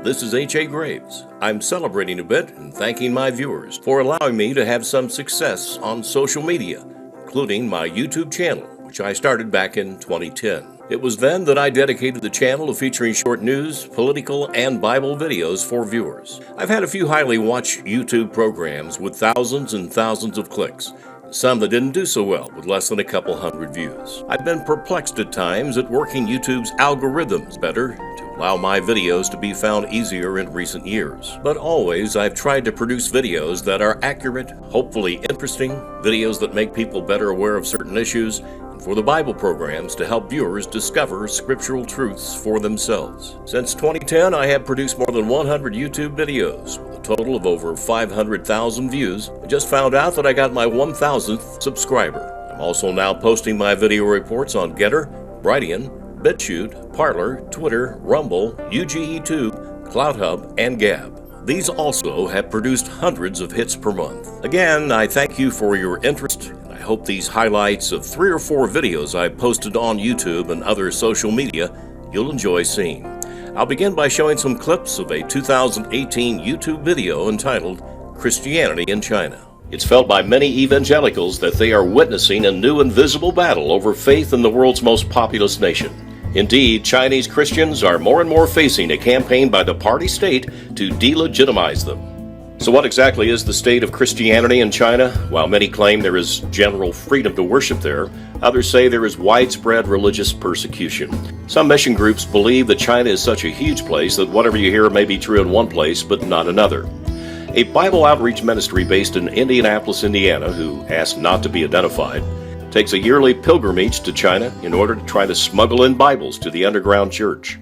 this is H.A. Graves. I'm celebrating a bit and thanking my viewers for allowing me to have some success on social media, including my YouTube channel, which I started back in 2010. It was then that I dedicated the channel to featuring short news, political, and Bible videos for viewers. I've had a few highly watched YouTube programs with thousands and thousands of clicks, some that didn't do so well with less than a couple hundred views. I've been perplexed at times at working YouTube's algorithms better to allow my videos to be found easier in recent years. But always I've tried to produce videos that are accurate, hopefully interesting, videos that make people better aware of certain issues, and for the Bible programs to help viewers discover scriptural truths for themselves. Since 2010, I have produced more than 100 YouTube videos, with a total of over 500,000 views. I just found out that I got my 1,000th subscriber. I'm also now posting my video reports on Getter, Brighteon, BitChute, Parler, Twitter, Rumble, UGE2, CloudHub, and Gab. These also have produced hundreds of hits per month. Again, I thank you for your interest, and I hope these highlights of 3 or 4 videos I posted on YouTube and other social media you'll enjoy seeing. I'll begin by showing some clips of a 2018 YouTube video entitled Christianity in China. It's felt by many evangelicals that they are witnessing a new invisible battle over faith in the world's most populous nation. Indeed, Chinese Christians are more and more facing a campaign by the party state to delegitimize them. So what exactly is the state of Christianity in China? While many claim there is general freedom to worship there, others say there is widespread religious persecution. Some mission groups believe that China is such a huge place that whatever you hear may be true in one place but not another. A Bible outreach ministry based in Indianapolis, Indiana, who asked not to be identified, takes a yearly pilgrimage to China in order to try to smuggle in Bibles to the underground church.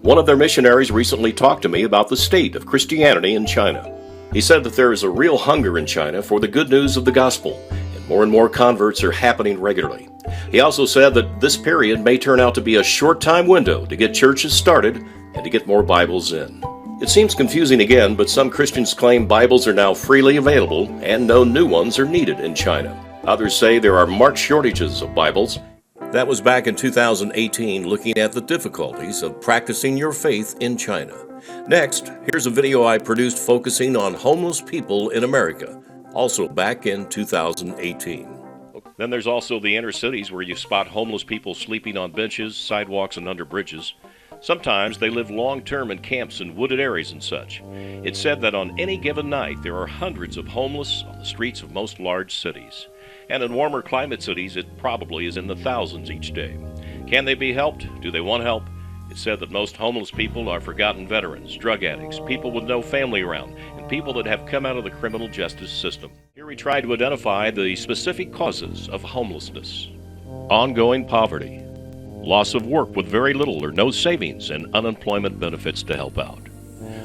One of their missionaries recently talked to me about the state of Christianity in China. He said that there is a real hunger in China for the good news of the gospel, and more converts are happening regularly. He also said that this period may turn out to be a short-time window to get churches started and to get more Bibles in. It seems confusing again, but some Christians claim Bibles are now freely available and no new ones are needed in China. Others say there are marked shortages of Bibles. That was back in 2018, looking at the difficulties of practicing your faith in China. Next, here's a video I produced focusing on homeless people in America, also back in 2018. Then there's also the inner cities where you spot homeless people sleeping on benches, sidewalks, and under bridges. Sometimes they live long-term in camps in wooded areas and such. It's said that on any given night there are hundreds of homeless on the streets of most large cities. And in warmer climate cities, it probably is in the thousands each day. Can they be helped? Do they want help? It's said that most homeless people are forgotten veterans, drug addicts, people with no family around, and people that have come out of the criminal justice system. Here we try to identify the specific causes of homelessness. Ongoing poverty, loss of work with very little or no savings and unemployment benefits to help out,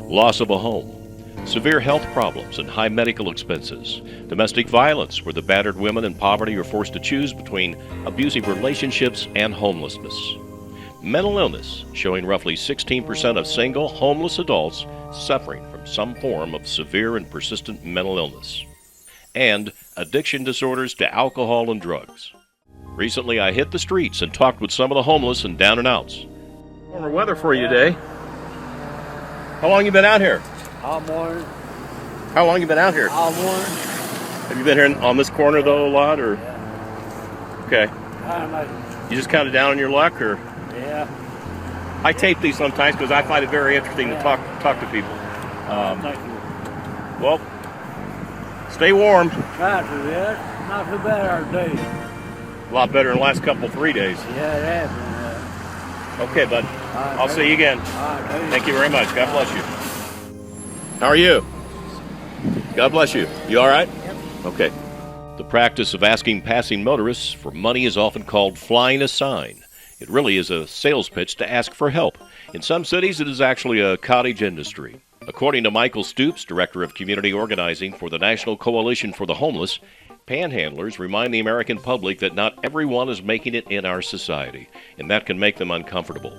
loss of a home, severe health problems and high medical expenses, domestic violence where the battered women in poverty are forced to choose between abusive relationships and homelessness, mental illness, showing roughly 16% of single homeless adults suffering from some form of severe and persistent mental illness, and addiction disorders to alcohol and drugs. Recently, I hit the streets and talked with some of the homeless and down and outs. Warmer weather for you today. How long you been out here? All morning. How long you been out here? All morning. Have you been here on this corner though a lot, or? Yeah. Okay. You just kind of down on your luck, or? Yeah. I tape these sometimes because I find it very interesting to talk to people. Thank you. Well, stay warm. Try to, yeah. Not too bad our day. A lot better than the last 3 days. Yeah, it has been. Okay, bud. Right, I'll see you again. Right, Thank you very much. God bless you. How are you? God bless you. You all right? Yep. Okay. The practice of asking passing motorists for money is often called flying a sign. It really is a sales pitch to ask for help. In some cities, it is actually a cottage industry. According to Michael Stoops, Director of Community Organizing for the National Coalition for the Homeless, panhandlers remind the American public that not everyone is making it in our society, and that can make them uncomfortable.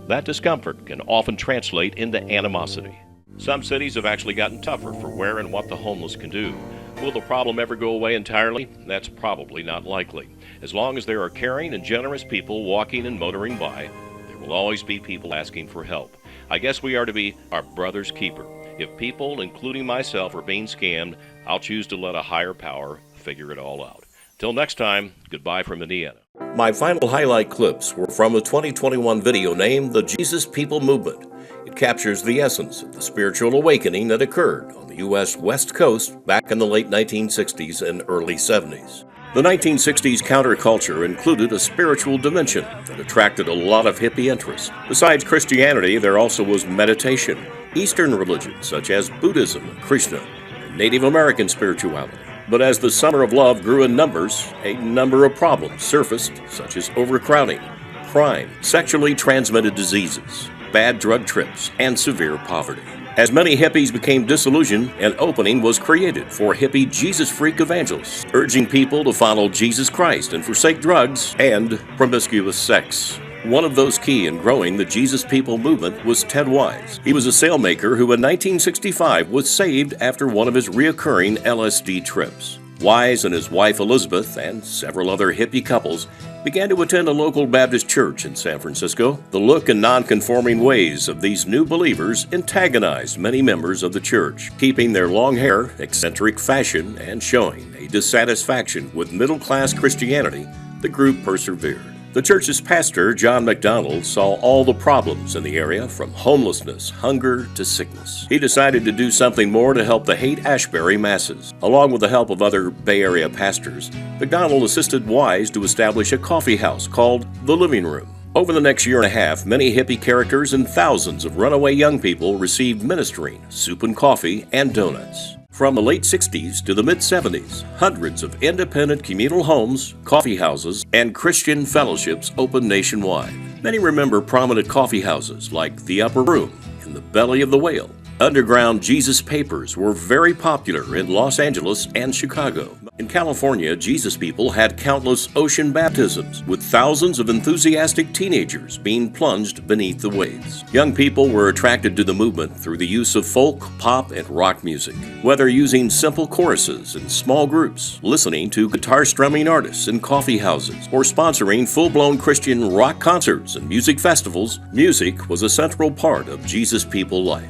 That discomfort can often translate into animosity. Some cities have actually gotten tougher for where and what the homeless can do. Will the problem ever go away entirely? That's probably not likely. As long as there are caring and generous people walking and motoring by, there will always be people asking for help. I guess we are to be our brother's keeper. If people, including myself, are being scammed, I'll choose to let a higher power figure it all out. Till next time, goodbye from Indiana. My final highlight clips were from a 2021 video named The Jesus People Movement. It captures the essence of the spiritual awakening that occurred on the U.S. West Coast back in the late 1960s and early 70s. The 1960s counterculture included a spiritual dimension that attracted a lot of hippie interest. Besides Christianity, there also was meditation, Eastern religions such as Buddhism and Krishna, and Native American spirituality. But as the Summer of Love grew in numbers, a number of problems surfaced, such as overcrowding, crime, sexually transmitted diseases, bad drug trips, and severe poverty. As many hippies became disillusioned, an opening was created for hippie Jesus-freak evangelists, urging people to follow Jesus Christ and forsake drugs and promiscuous sex. One of those key in growing the Jesus People movement was Ted Wise. He was a sailmaker who in 1965 was saved after one of his reoccurring LSD trips. Wise and his wife Elizabeth and several other hippie couples began to attend a local Baptist church in San Francisco. The look and non-conforming ways of these new believers antagonized many members of the church, keeping their long hair, eccentric fashion, and showing a dissatisfaction with middle-class Christianity. The group persevered. The church's pastor, John McDonald, saw all the problems in the area, from homelessness, hunger, to sickness. He decided to do something more to help the Haight-Ashbury masses. Along with the help of other Bay Area pastors, McDonald assisted Wise to establish a coffee house called The Living Room. Over the next year and a half, many hippie characters and thousands of runaway young people received ministering, soup and coffee, and donuts. From the late 60s to the mid-70s, hundreds of independent communal homes, coffee houses, and Christian fellowships opened nationwide. Many remember prominent coffee houses like the Upper Room in the Belly of the Whale. Underground Jesus Papers were very popular in Los Angeles and Chicago. In California, Jesus People had countless ocean baptisms, with thousands of enthusiastic teenagers being plunged beneath the waves. Young people were attracted to the movement through the use of folk, pop, and rock music. Whether using simple choruses in small groups, listening to guitar-strumming artists in coffee houses, or sponsoring full-blown Christian rock concerts and music festivals, music was a central part of Jesus People life.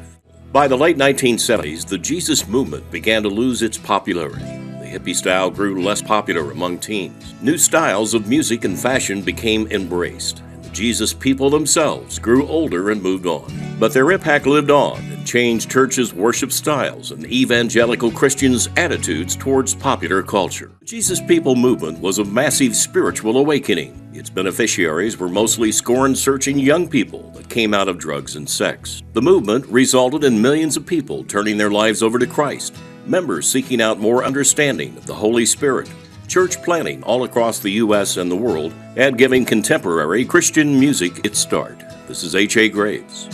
By the late 1970s, the Jesus movement began to lose its popularity. The hippie style grew less popular among teens. New styles of music and fashion became embraced, and the Jesus People themselves grew older and moved on. But their impact lived on and changed churches' worship styles and evangelical Christians' attitudes towards popular culture. The Jesus People movement was a massive spiritual awakening. Its beneficiaries were mostly scorn-searching young people that came out of drugs and sex. The movement resulted in millions of people turning their lives over to Christ, members seeking out more understanding of the Holy Spirit, church planting all across the U.S. and the world, and giving contemporary Christian music its start. This is H.A. Graves.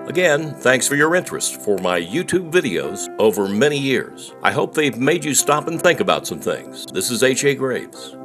Again, thanks for your interest for my YouTube videos over many years. I hope they've made you stop and think about some things. This is H.A. Graves.